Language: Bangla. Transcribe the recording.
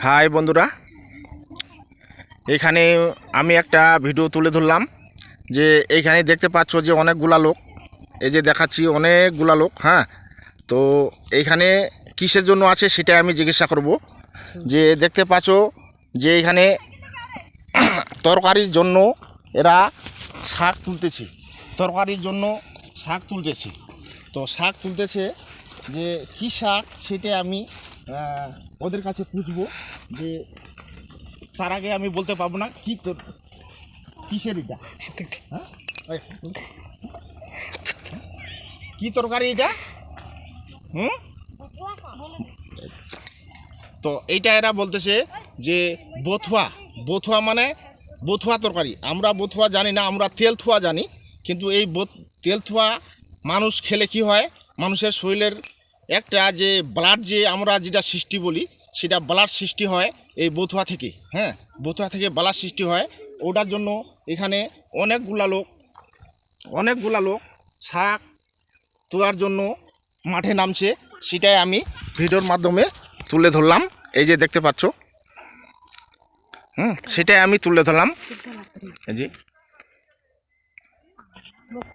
হাই বন্ধুরা, এখানে আমি একটা ভিডিও তুলে ধরলাম যে এইখানে দেখতে পাচ্ছ যে অনেকগুলা লোক, এই যে দেখাচ্ছি অনেকগুলা লোক। হ্যাঁ, তো এইখানে কিসের জন্য আছে সেটা আমি জিজ্ঞাসা করব। যে দেখতে পাচ্ছ যে এখানে তরকারির জন্য এরা শাক তুলতেছে, তরকারির জন্য শাক তুলতেছে। তো শাক তুলতেছে, যে কী শাক সেটা আমি ওদের কাছে খুঁজবো। যে তার আগে আমি বলতে পারবো না কি কিসের এটা, হ্যাঁ কি তরকারি এটা। তো এইটা এরা বলতেছে যে বথুয়া, বথুয়া মানে বথুয়া তরকারি। আমরা বথুয়া জানি না, আমরা তেল থুয়া জানি। কিন্তু এই তেল থুয়া মানুষ খেলে কি হয়, মানুষের শরীরের একটা যে ব্লাড, যে আমরা যেটা সৃষ্টি বলি, সেটা ব্লাড সৃষ্টি হয় এই বথুয়া থেকে। হ্যাঁ, বথুয়া থেকে ব্লাড সৃষ্টি হয়। ওটার জন্য এখানে অনেকগুলা লোক শাক তোলার জন্য মাঠে নামছে। সেটাই আমি ভিডিওর মাধ্যমে তুলে ধরলাম। এই যে দেখতে পাচ্ছ, সেটাই আমি তুলে ধরলাম। এই যে